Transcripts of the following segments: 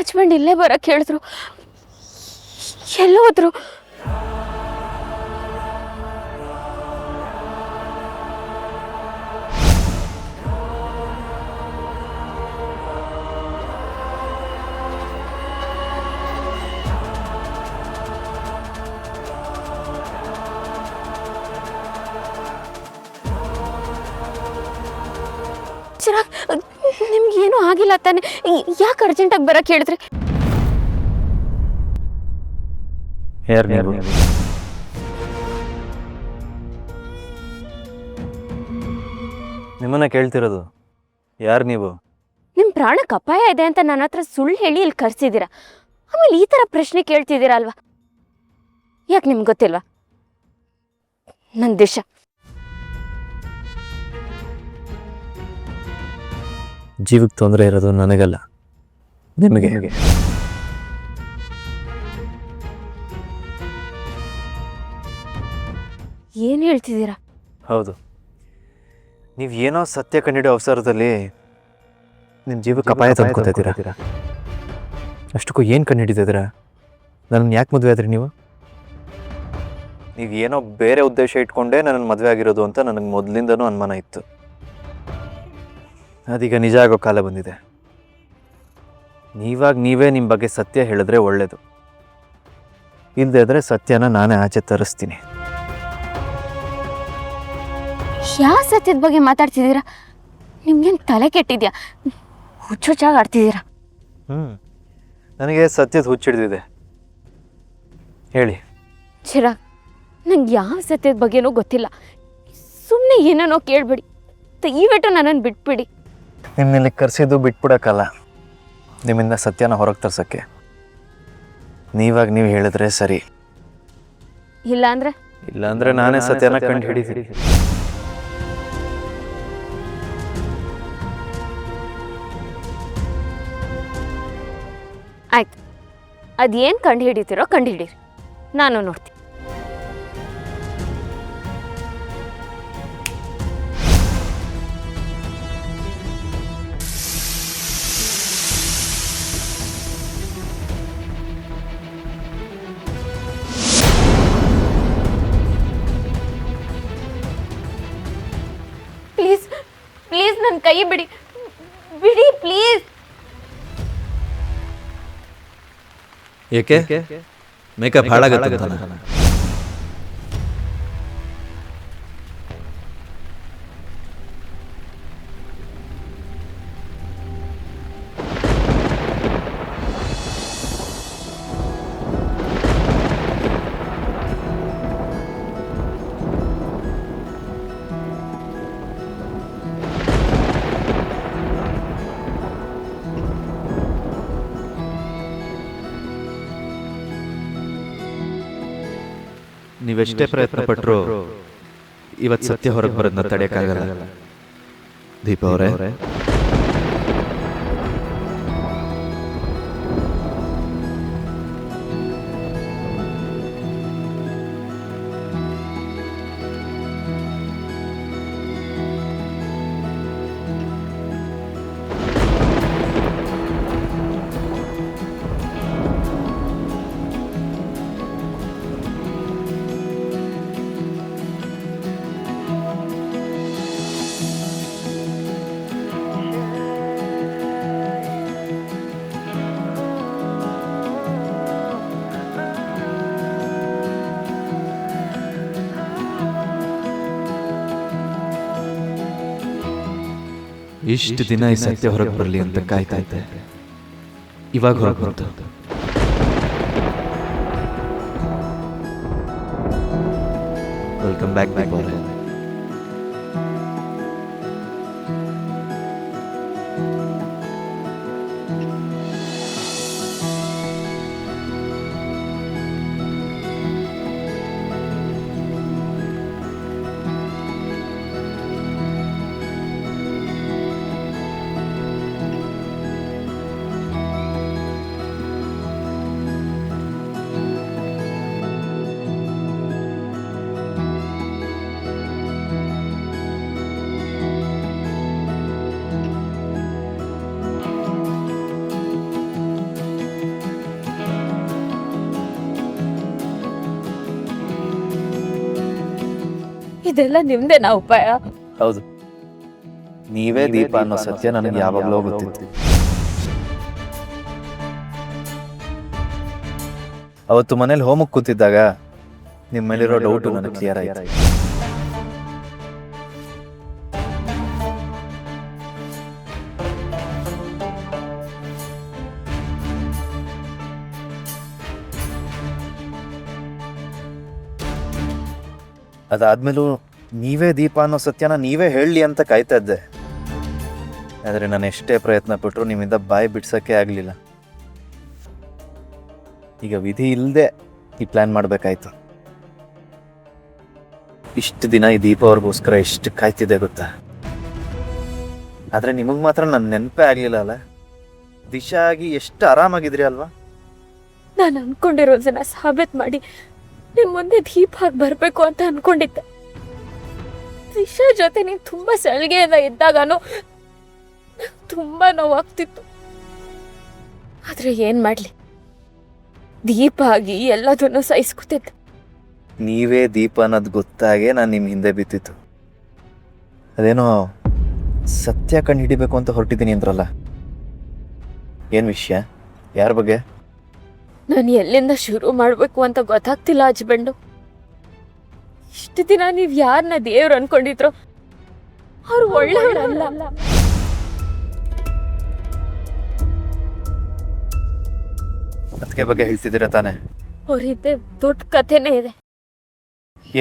ಹಚ್ಕೊಂಡು ಇಲ್ಲೇ ಬರಕ್ಕೆ ಹೇಳಿದ್ರು. ಎಲ್ಲೋದ್ರು? ಚಿರಾಗ್, ನಿಮ್ಗೇನು ಆಗಿಲ್ಲ ತಾನೆ? ಯಾಕೆ ಅರ್ಜೆಂಟಾಗಿ ಬರಕ್ಕೆ ಹೇಳಿದ್ರಿ? ಯಾರು ನೀವು? ನಿಮ್ಮನ್ನ ಕೇಳ್ತಿರೋದು. ಯಾರು ನೀವು? ನಿಮ್ಮ ಪ್ರಾಣಕ್ಕೆ ಅಪಾಯ ಇದೆ ಅಂತ ನನ್ನ ಹತ್ರ ಸುಳ್ಳು ಹೇಳಿ ಇಲ್ಲಿ ಕರ್ಸಿದ್ದೀರಾ. ಆಮೇಲೆ ಈ ಥರ ಪ್ರಶ್ನೆ ಕೇಳ್ತಿದ್ದೀರಾ ಅಲ್ವಾ? ಯಾಕೆ ನಿಮ್ಗೆ ಗೊತ್ತಿಲ್ವಾ? ನನ್ನ ದೇಶ ಜೀವಕ್ಕೆ ತೊಂದರೆ ಇರೋದು ನನಗಲ್ಲ, ನಿಮಗೆ. ಏನು ಹೇಳ್ತಿದ್ದೀರಾ? ಹೌದು, ನೀವು ಏನೋ ಸತ್ಯ ಕಂಡಿಡೋ ಅವಸರದಲ್ಲಿ ನಿಮ್ಮ ಜೀವಕ್ಕೆ ಅಪಾಯ ತಂದ್ಕೊತಿದ್ದೀರಾ. ಅಷ್ಟಕ್ಕೂ ಏನು ಕಂಡುಹಿಡಿದಿದ್ದೀರಾ? ನನ್ನನ್ನು ಯಾಕೆ ಮದುವೆ ಆದ್ರಿ ನೀವು? ಏನೋ ಬೇರೆ ಉದ್ದೇಶ ಇಟ್ಕೊಂಡೇ ನನ್ನನ್ನು ಮದುವೆ ಆಗಿರೋದು ಅಂತ ನನಗೆ ಮೊದಲಿಂದನೂ ಅನುಮಾನ ಇತ್ತು. ಅದೀಗ ನಿಜ ಆಗೋ ಕಾಲ ಬಂದಿದೆ. ನೀವೇ ನಿಮ್ಮ ಬಗ್ಗೆ ಸತ್ಯ ಹೇಳಿದ್ರೆ ಒಳ್ಳೆಯದು. ಇಲ್ಲದೇ ಇದ್ರೆ ಸತ್ಯನ ನಾನೇ ಆಚೆ ತರಿಸ್ತೀನಿ. ಯಾವ ಸತ್ಯದ ಬಗ್ಗೆ ಮಾತಾಡ್ತಿದ್ದೀರಾ? ನಿಮ್ಗೇನು ತಲೆ ಕೆಟ್ಟಿದ್ಯಾ? ಹುಚ್ಚುಚ್ಚಾಗಿ ಆಡ್ತಿದ್ದೀರಾ. ನನಗೆ ಸತ್ಯದ ಹುಚ್ಚಿಡ್ದಿದೆ. ಹೇಳಿ. ಚಿರಾಗ್, ನಂಗೆ ಯಾವ ಸತ್ಯದ ಬಗ್ಗೆನೂ ಗೊತ್ತಿಲ್ಲ. ಸುಮ್ಮನೆ ಏನೇನೋ ಕೇಳಬೇಡಿ. ದಯವಿಟ್ಟು ನನ್ನನ್ನು ಬಿಟ್ಬಿಡಿ. ನಿಮ್ಮಲ್ಲಿ ಕರೆಸಿದ್ದು ಬಿಟ್ಬಿಡೋಕ್ಕಲ್ಲ, ನಿಮ್ಮಿಂದ ಸತ್ಯನ ಹೊರಗೆ ತರ್ಸೋಕ್ಕೆ. ನೀವು ಹೇಳಿದ್ರೆ ಸರಿ. ಇಲ್ಲಾಂದ್ರೆ ನಾನೇ ಸತ್ಯನ ಕಂಡು ಹಿಡಿತೀನಿ. ಆಯ್ತು, ಅದೇನು ಕಂಡು ಹಿಡಿತೀರೋ ಕಂಡು ಹಿಡೀರಿ, ನಾನು ನೋಡ್ತೀನಿ. ಪ್ಲೀಸ್ ಪ್ಲೀಸ್ ನನ್ನ ಕೈ ಬಿಡಿ ಪ್ಲೀಸ್. ಏಕೆ? ಮೇಕಪ್ ಹಾಳಾಗತ್ತಂತ? ನೀವೆಷ್ಟೇ ಪ್ರಯತ್ನ ಪಟ್ಟರು ಇವತ್ತು ಸತ್ಯ ಹೊರಗೆ ಬರೋದನ್ನ ತಡೆಯೋಕ್ಕಾಗಲ್ಲ ದೀಪ ಅವರೇ. ಇಷ್ಟು ದಿನ ಈ ಸತ್ಯ ಹೊರಗೆ ಬರಲಿ ಅಂತ ಕಾಯ್ತಾ ಇದ್ದೆ. ಇವಾಗ ಹೊರಗೆ ಬಂತು. ವೆಲ್ಕಮ್ ಬ್ಯಾಕ್ ದೀಪ ಅವರೇ. ಇದೆಲ್ಲ ನಿಮ್ದೇನಾ ಉಪಾಯ? ಹೌದು, ನೀವೇ ದೀಪ ಅನ್ನೋ ಸತ್ಯ ನನಗೆ ಯಾವಾಗಲೂ ಗೊತ್ತಿತ್ತು. ಅವತ್ತು ಮನೇಲಿ ಹೋಮಕ್ಕೆ ಕೂತಿದ್ದಾಗ ನಿಮ್ಮ ಮೇಲಿರೋ ಡೌಟು ನನಗೆ ಕ್ಲಿಯರ್ ಆಯ್ತು. ಅದಾದ್ಮೇಲೂ ನೀವೇ ದೀಪ ಅನ್ನೋ ಸತ್ಯನ ನೀವೇ ಹೇಳಲಿ ಅಂತ ಕಾಯ್ತಾ ಇದ್ದೆ. ಆದರೆ ನಾನು ಎಷ್ಟೇ ಪ್ರಯತ್ನ ಪಟ್ಟರು ನಿಮ್ಮಿಂದ ಬಾಯಿ ಬಿಡ್ಸೋಕ್ಕೆ ಆಗಲಿಲ್ಲ. ಈಗ ವಿಧಿ ಇಲ್ಲದೆ ಈ ಪ್ಲ್ಯಾನ್ ಮಾಡಬೇಕಾಯ್ತು. ಇಷ್ಟು ದಿನ ಈ ದೀಪ ಅವ್ರಿಗೋಸ್ಕರ ಎಷ್ಟು ಕಾಯ್ತಿದೆ ಗೊತ್ತಾ? ಆದರೆ ನಿಮಗೆ ಮಾತ್ರ ನನ್ನ ನೆನಪೇ ಆಗಲಿಲ್ಲ ಅಲ್ಲ. ದಿಶಾ ಆಗಿ ಎಷ್ಟು ಆರಾಮಾಗಿದ್ರಿ ಅಲ್ವಾ? ನಾನು ಅನ್ಕೊಂಡಿರೋದನ್ನ ಸಾಬೀತ್ ಮಾಡಿ ನಿಮ್ ಮುಂದೆ ದೀಪ ಆಗಿ ಬರ್ಬೇಕು ಅಂತ ಅನ್ಕೊಂಡಿದ್ದೆ. ದಿಶಾ ಜೊತೆ ನೀನ್ ತುಂಬಾ ಸಲಿಗೆಯಿಂದ ಇದ್ದಾಗನೂ ತುಂಬಾ ನೋವಾಗ್ತಿತ್ತು. ಆದ್ರೆ ಏನ್ ಮಾಡ್ಲಿ, ದೀಪ ಆಗಿ ಎಲ್ಲದನ್ನು ಸಹಿಸ್ಕೊತಿದ್ದೆ. ನೀವೇ ದೀಪ ಅನ್ನೋದು ಗೊತ್ತಾಗೆ ನಾನು ನಿಮ್ಮ ಹಿಂದೆ ಬಿದ್ದಿತ್ತು. ಅದೇನೋ ಸತ್ಯ ಕಂಡು ಹಿಡಿಬೇಕು ಅಂತ ಹೊರಟಿದ್ದೀನಿ ಅಂದ್ರಲ್ಲ, ಏನು ವಿಷಯ? ಯಾರ ಬಗ್ಗೆ? ನಾನು ಎಲ್ಲಿಂದ ಶುರು ಮಾಡ್ಬೇಕು ಅಂತ ಗೊತ್ತಾಗ್ತಿಲ್ಲ ಹಸ್ಬೆಂಡು. ಇಷ್ಟು ದಿನ ನೀವ್ ಯಾರನ್ನ ದೇವ್ರು ಅನ್ಕೊಂಡಿದ್ರು, ಅವ್ರು ಒಳ್ಳೆಯವರಲ್ಲ. ಅದಕ್ಕೆ ಬಗ್ಗೆ ಹೇಳ್ತಿದ್ದೀರಾ ತಾನೆ? ಅವ್ರಿದ್ದೆ ದೊಡ್ಡ ಕಥೆನೇ ಇದೆ.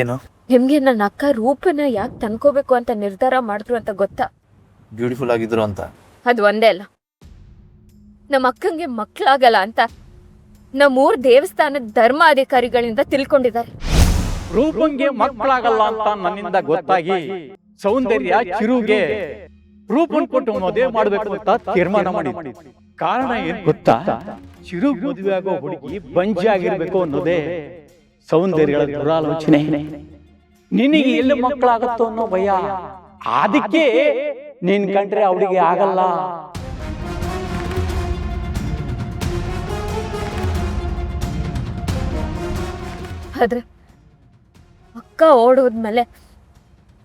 ಏನು? ನಿಮ್ಗೆ ನನ್ನ ಅಕ್ಕ ರೂಪನ ಯಾಕೆ ತಂದ್ಕೋಬೇಕು ಅಂತ ನಿರ್ಧಾರ ಮಾಡಿದ್ರು ಅಂತ ಗೊತ್ತಾ? ಬ್ಯೂಟಿಫುಲ್ ಆಗಿದ್ರು ಅಂತ. ಅದು ಒಂದೇ ಅಲ್ಲ, ನಮ್ಮ ಅಕ್ಕಂಗೆ ಮಕ್ಕಳಾಗಲ್ಲ ಅಂತ ನಮ್ಮೂರ್ ದೇವಸ್ಥಾನದ ಧರ್ಮಾಧಿಕಾರಿಗಳಿಂದ ತಿಳ್ಕೊಂಡಿದ್ದಾರೆ. ರೂಪಂಗೆ ಮಕ್ಕಳಾಗಲ್ಲ ಅಂತ ನನ್ನಿಂದ ಗೊತ್ತಾಗಿ ಸೌಂದರ್ಯ ಚಿರುಗೆ ರೂಪನ್ ಕೊಟ್ಟು ಮದುವೆ ಮಾಡ್ಬೇಕು ಅಂತ ತೀರ್ಮಾನ ಮಾಡಿದ್ವಿ. ಕಾರಣ ಏನ್ ಗೊತ್ತಾ? ಚಿರು ಮದುವೆ ಆಗೋ ಹುಡುಗಿ ಬಂಜಿ ಆಗಿರ್ಬೇಕು ಅನ್ನೋದೇ ಸೌಂದರ್ಯಗಳ ದುರಾಲೋಚನೆ. ನಿನಗೆ ಎಲ್ಲಿ ಮಕ್ಕಳಾಗತ್ತೋ ಅನ್ನೋ ಭಯ. ಅದಕ್ಕೆ ನೀನ್ ಕಂಡ್ರೆ ಅವಳಿಗೆ ಆಗಲ್ಲ. ಆದ್ರೆ ಅಕ್ಕ ಓಡೋದ್ಮೇಲೆ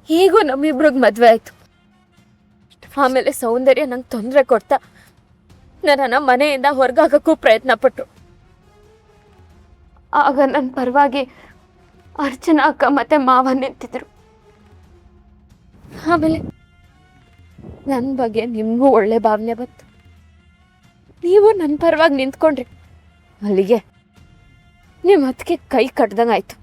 ಹೀಗೂ ನಮ್ಮಿಬ್ರಿಗೆ ಮದ್ವೆ ಆಯ್ತು. ಆಮೇಲೆ ಸೌಂದರ್ಯ ನಂಗೆ ತೊಂದರೆ ಕೊಡ್ತಾ ನನ್ನ ಮನೆಯಿಂದ ಹೊರಗಾಗಕ್ಕೂ ಪ್ರಯತ್ನ ಪಟ್ರು. ಆಗ ನನ್ನ ಪರವಾಗಿ ಅರ್ಚನಾ ಅಕ್ಕ ಮತ್ತೆ ಮಾವ ನಿಂತಿದ್ರು. ಆಮೇಲೆ ನನ್ನ ಬಗ್ಗೆ ನಿಮಗೂ ಒಳ್ಳೆ ಭಾವನೆ ಬಂತು. ನೀವು ನನ್ನ ಪರವಾಗಿ ನಿಂತ್ಕೊಂಡ್ರಿ. ಅಲ್ಲಿಗೆ ನಿಮ್ಮ ಅದಕ್ಕೆ ಕೈ ಕಟ್ದಂಗಾಯ್ತು.